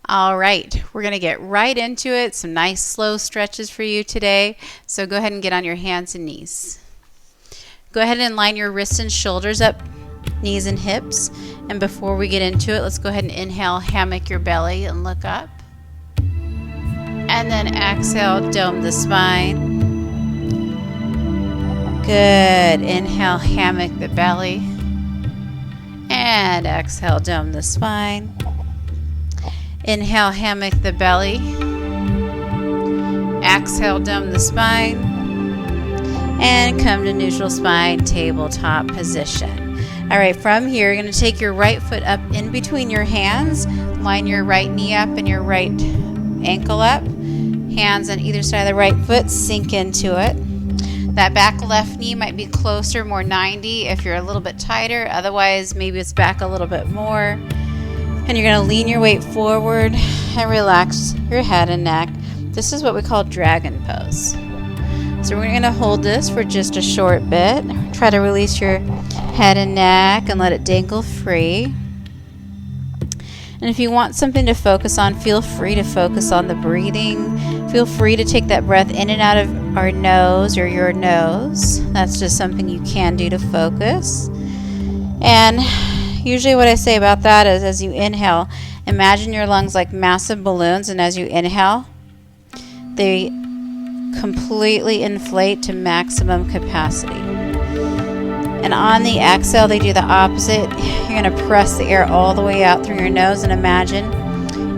All right, we're going to get right into it. Some nice slow stretches for you today. So go ahead and get on your hands and knees. Go ahead and line your wrists and shoulders up, knees and hips. And before we get into it, let's go ahead and inhale, hammock your belly and look up. And then exhale, dome the spine. Good. Inhale, hammock the belly. And exhale, dome the spine. Inhale, hammock the belly. Exhale, dome the spine. And come to neutral spine, tabletop position. All right, from here, you're going to take your right foot up in between your hands. Line your right knee up and your right ankle up. Hands on either side of the right foot, sink into it. That back left knee might be closer, more 90 if you're a little bit tighter. Otherwise, maybe it's back a little bit more. And you're going to lean your weight forward and relax your head and neck. This is what we call dragon pose. So we're going to hold this for just a short bit. Try to release your head and neck and let it dangle free. And if you want something to focus on, feel free to focus on the breathing. Feel free to take that breath in and out of our nose or your nose. That's just something you can do to focus. And usually what I say about that is as you inhale, imagine your lungs like massive balloons, and as you inhale, they completely inflate to maximum capacity. And on the exhale, they do the opposite. You're going to press the air all the way out through your nose and imagine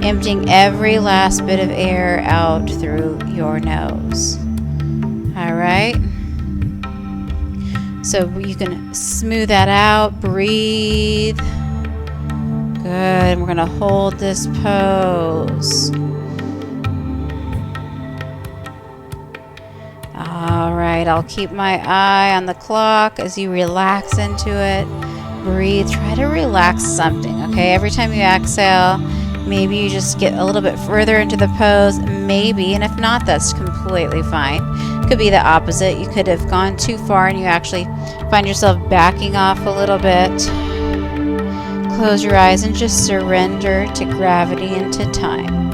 emptying every last bit of air out through your nose. All right. So you can smooth that out, breathe. Good, and we're going to hold this pose. All right, I'll keep my eye on the clock as you relax into it. Breathe, try to relax something, okay? Every time you exhale, maybe you just get a little bit further into the pose, maybe, and if not, that's completely fine. Could be the opposite. You could have gone too far and you actually find yourself backing off a little bit. Close your eyes and just surrender to gravity and to time.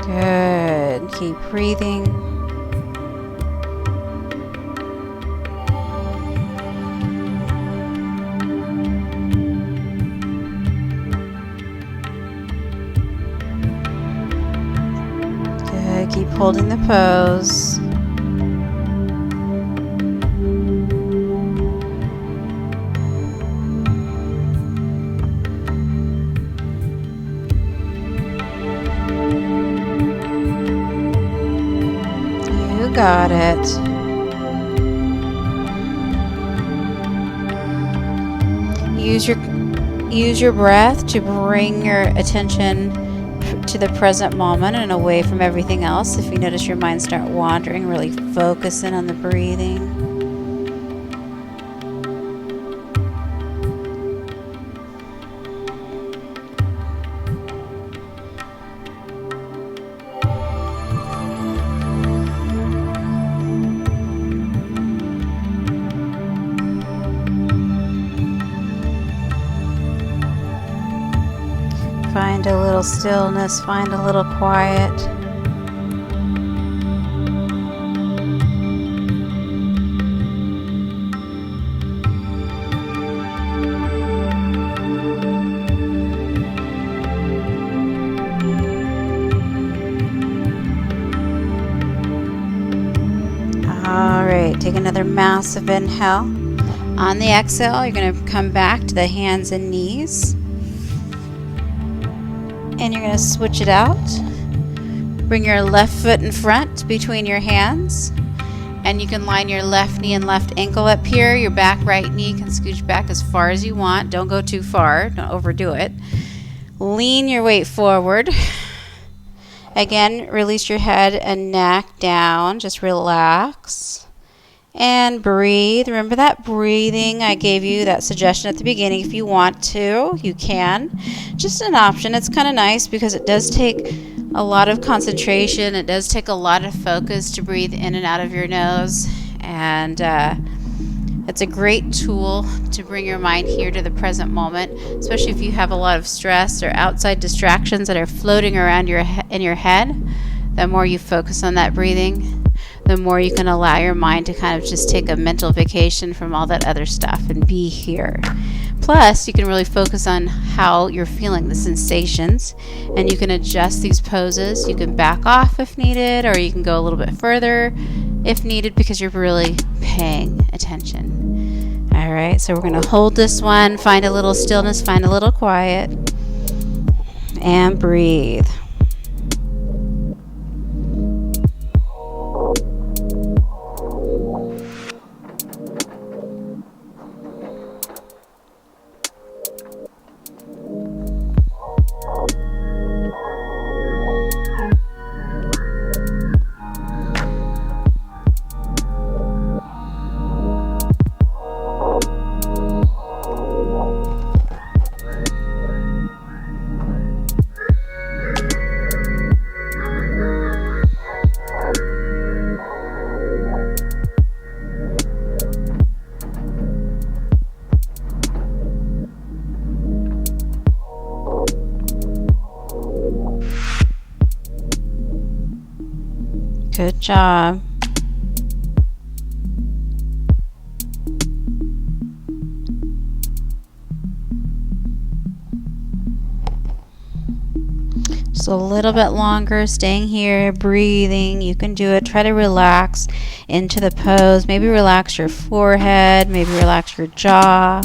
Good. Keep breathing. Keep holding the pose. You got it. Use your breath to bring your attention to the present moment and away from everything else. If you notice your mind start wandering, really focus in on the breathing. Find a little stillness, find a little quiet. All right, take another massive inhale. On the exhale, you're going to come back to the hands and knees. And you're going to switch it out. Bring your left foot in front between your hands. And you can line your left knee and left ankle up here. Your back right knee can scooch back as far as you want. Don't go too far. Don't overdo it. Lean your weight forward. Again, release your head and neck down. Just relax. And breathe. Remember that breathing I gave you, that suggestion at the beginning. If you want to, you can. Just an option. It's kind of nice because it does take a lot of concentration. It does take a lot of focus to breathe in and out of your nose, and it's a great tool to bring your mind here to the present moment, especially if you have a lot of stress or outside distractions that are floating around in your head. The more you focus on that breathing, the more you can allow your mind to kind of just take a mental vacation from all that other stuff and be here. Plus, you can really focus on how you're feeling, the sensations, and you can adjust these poses. You can back off if needed, or you can go a little bit further if needed, because you're really paying attention. All right, so we're going to hold this one, find a little stillness, find a little quiet, and breathe. Good job. Just a little bit longer, staying here, breathing. You can do it. Try to relax into the pose. Maybe relax your forehead, maybe relax your jaw.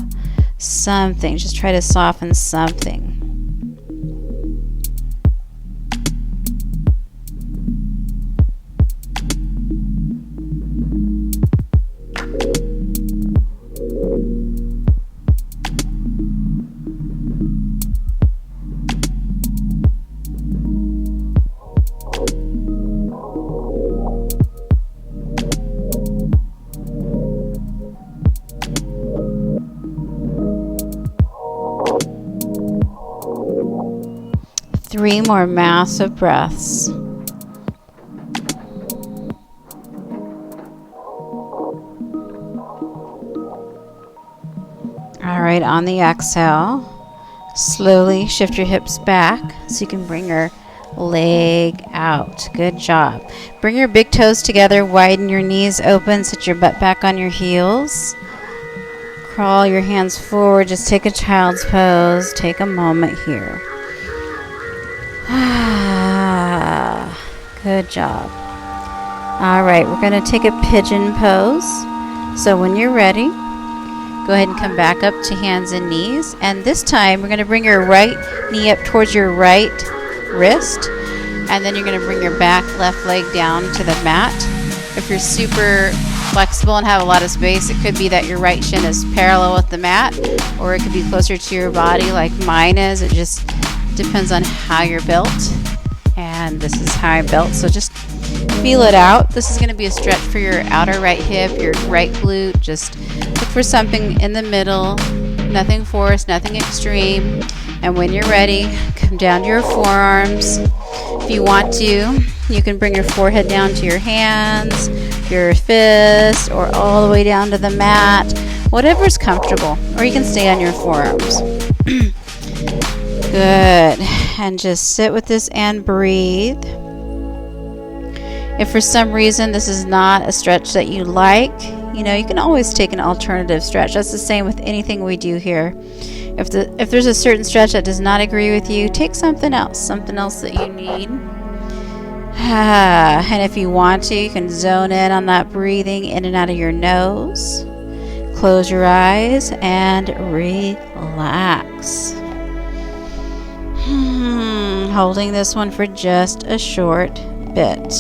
Something. Just try to soften something. Three more massive breaths. All right, on the exhale, slowly shift your hips back so you can bring your leg out. Good job. Bring your big toes together, widen your knees open, sit your butt back on your heels. Crawl your hands forward, just take a child's pose. Take a moment here. Good job. All right, we're going to take a pigeon pose. So when you're ready, go ahead and come back up to hands and knees. And this time, we're going to bring your right knee up towards your right wrist. And then you're going to bring your back left leg down to the mat. If you're super flexible and have a lot of space, it could be that your right shin is parallel with the mat, or it could be closer to your body like mine is. It just depends on how you're built. And this is how I'm built, so just feel it out. This is going to be a stretch for your outer right hip, your right glute. Just look for something in the middle, nothing forced, nothing extreme. And when you're ready, come down to your forearms. If you want to, you can bring your forehead down to your hands, your fists, or all the way down to the mat, whatever's comfortable, or you can stay on your forearms. Good. And just sit with this and breathe. If for some reason this is not a stretch that you like, you can always take an alternative stretch. That's the same with anything we do here. If there's a certain stretch that does not agree with you, take something else that you need. And if you want to, you can zone in on that breathing in and out of your nose. Close your eyes and relax. Holding this one for just a short bit.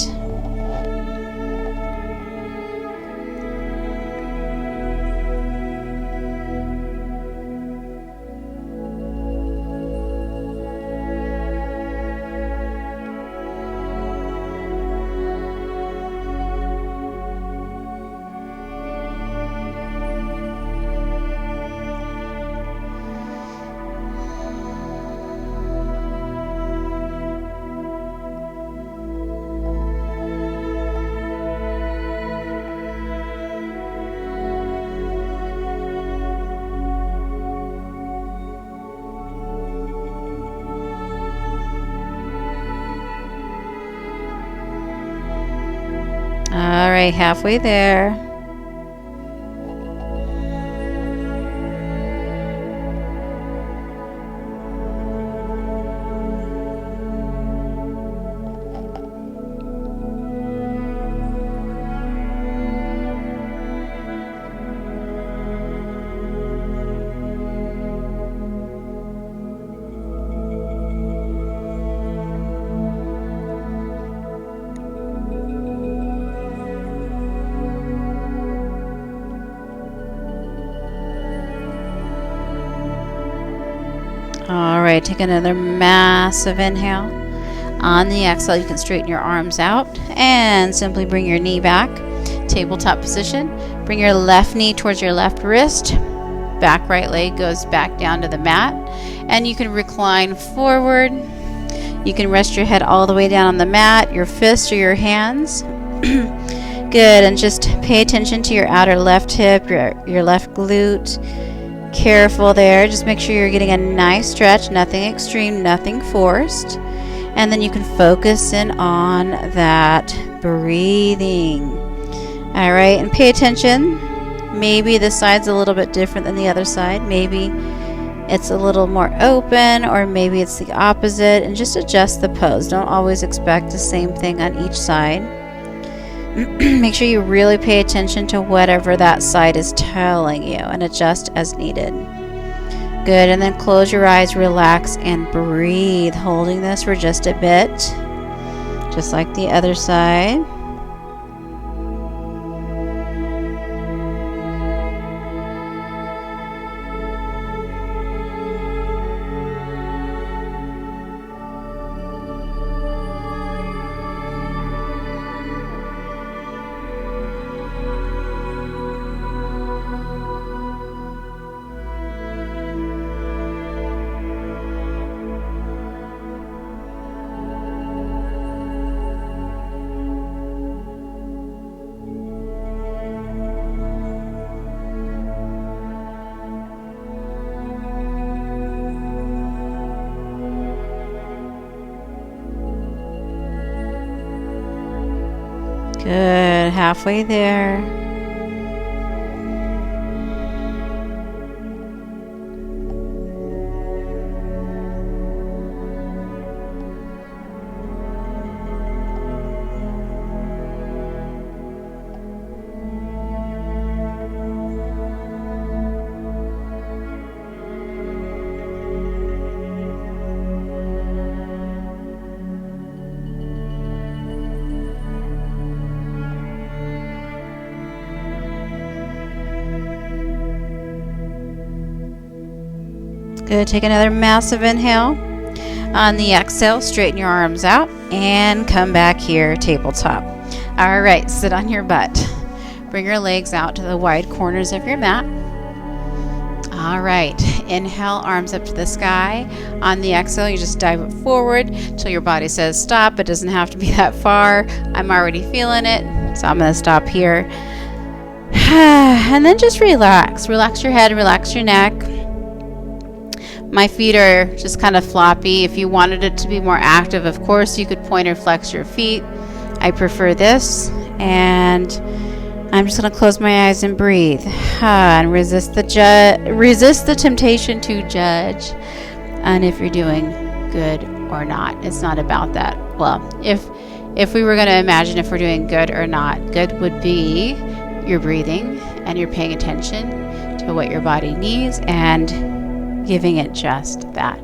All right, halfway there. All right, take another massive inhale. On the exhale, you can straighten your arms out and simply bring your knee back. Tabletop position. Bring your left knee towards your left wrist. Back right leg goes back down to the mat. And you can recline forward. You can rest your head all the way down on the mat, your fists or your hands. Good, and just pay attention to your outer left hip, your left glute. Careful there. Just make sure you're getting a nice stretch, nothing extreme, nothing forced. And then you can focus in on that breathing. All right, and pay attention. Maybe this side's a little bit different than the other side. Maybe it's a little more open, or maybe it's the opposite, and just adjust the pose. Don't always expect the same thing on each side. Make sure you really pay attention to whatever that side is telling you and adjust as needed. Good, and then close your eyes, relax, and breathe, holding this for just a bit, just like the other side. Good, halfway there. Good, take another massive inhale. On the exhale, straighten your arms out and come back here, tabletop. All right, sit on your butt. Bring your legs out to the wide corners of your mat. All right, inhale, arms up to the sky. On the exhale, you just dive it forward till your body says stop. It doesn't have to be that far. I'm already feeling it, so I'm going to stop here. And then just relax. Relax your head, relax your neck. My feet are just kind of floppy. If you wanted it to be more active, of course, you could point or flex your feet. I prefer this. And I'm just going to close my eyes and breathe. And resist the temptation to judge on if you're doing good or not. It's not about that. Well, if we were going to imagine if we're doing good or not, good would be your breathing and you're paying attention to what your body needs and giving it just that.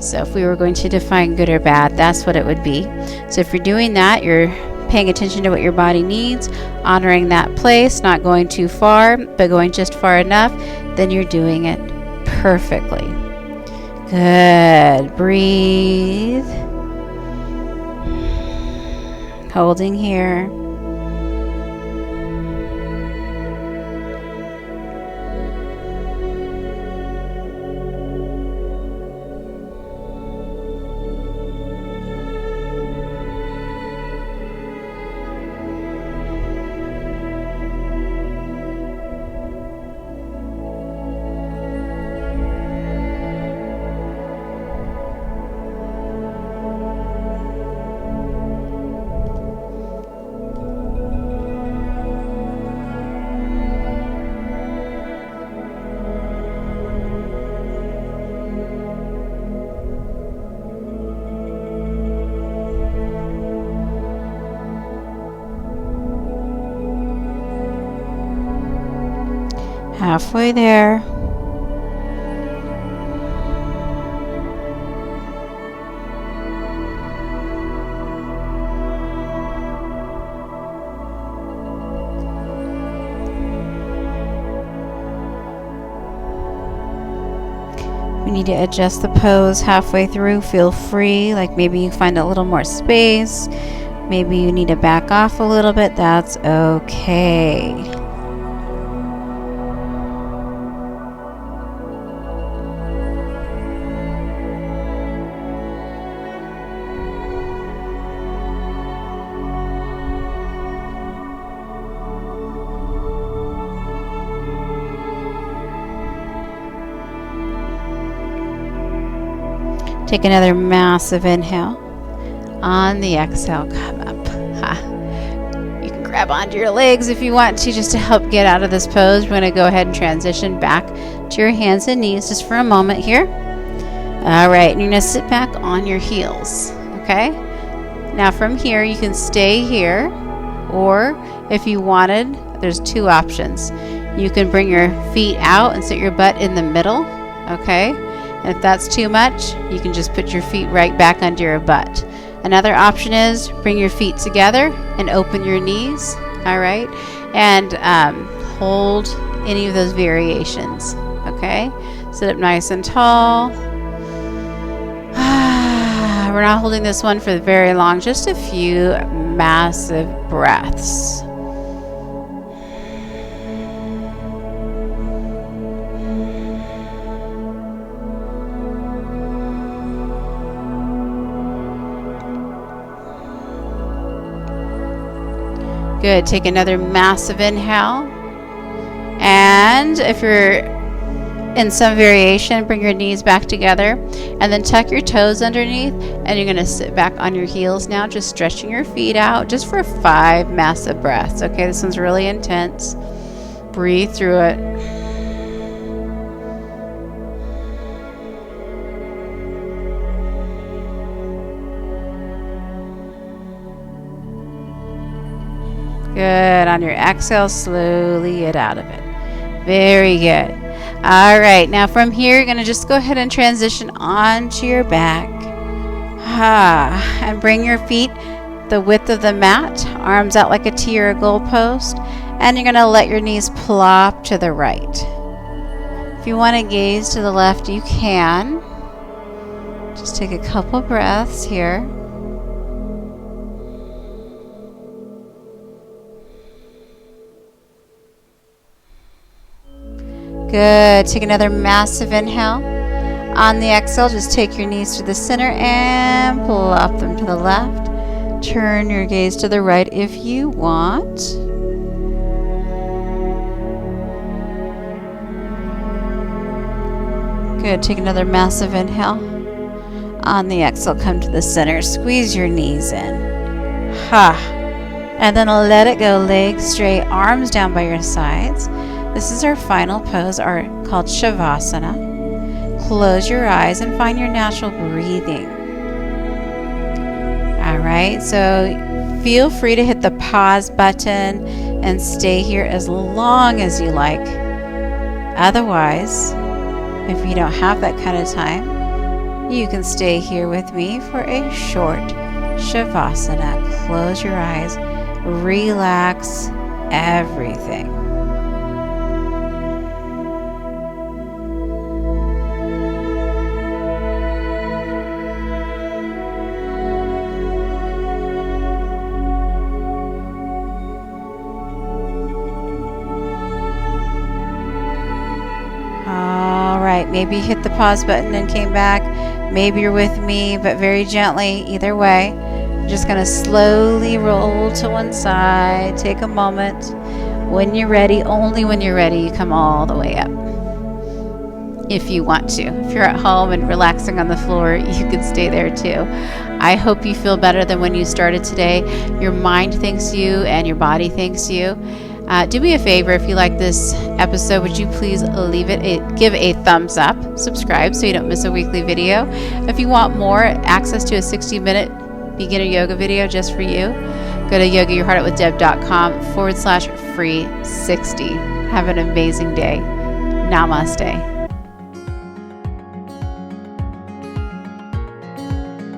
So if we were going to define good or bad, that's what it would be. So if you're doing that, you're paying attention to what your body needs, honoring that place, not going too far, but going just far enough, then you're doing it perfectly. Good. Breathe. Holding here. Halfway there. You need to adjust the pose halfway through. Feel free, like maybe you find a little more space. Maybe you need to back off a little bit. That's okay. Take another massive inhale. On the exhale, come up. You can grab onto your legs if you want to, just to help get out of this pose. We're going to go ahead and transition back to your hands and knees just for a moment here. All right, and you're going to sit back on your heels, okay? Now from here, you can stay here, or if you wanted, there's two options. You can bring your feet out and sit your butt in the middle, okay? And if that's too much, you can just put your feet right back under your butt. Another option is bring your feet together and open your knees, all right? And hold any of those variations, okay? Sit up nice and tall. We're not holding this one for very long, just a few massive breaths. Good. Take another massive inhale. And if you're in some variation, bring your knees back together and then tuck your toes underneath, and you're going to sit back on your heels now, just stretching your feet out just for 5 massive breaths. Okay, this one's really intense. Breathe through it. Good. On your exhale, slowly get out of it. Very good. All right. Now from here, you're going to just go ahead and transition onto your back. And bring your feet the width of the mat, arms out like a T or a goalpost. And you're going to let your knees plop to the right. If you want to gaze to the left, you can. Just take a couple breaths here. Good. Take another massive inhale. On the exhale, just take your knees to the center and plop them to the left. Turn your gaze to the right if you want. Good. Take another massive inhale. On the exhale, come to the center. Squeeze your knees in. And then let it go. Legs straight, arms down by your sides. This is our final pose, called Shavasana. Close your eyes and find your natural breathing. All right, so feel free to hit the pause button and stay here as long as you like. Otherwise, if you don't have that kind of time, you can stay here with me for a short Shavasana. Close your eyes, relax everything. Maybe hit the pause button and came back. Maybe you're with me, but very gently. Either way, you're just going to slowly roll to one side. Take a moment. When you're ready, only when you're ready, you come all the way up. If you want to. If you're at home and relaxing on the floor, you can stay there too. I hope you feel better than when you started today. Your mind thanks you and your body thanks you. Do me a favor, if you like this episode, would you please give a thumbs up, subscribe so you don't miss a weekly video. If you want more access to a 60-minute beginner yoga video just for you, go to yogayourheartoutwithdeb.com/free60. Have an amazing day. Namaste.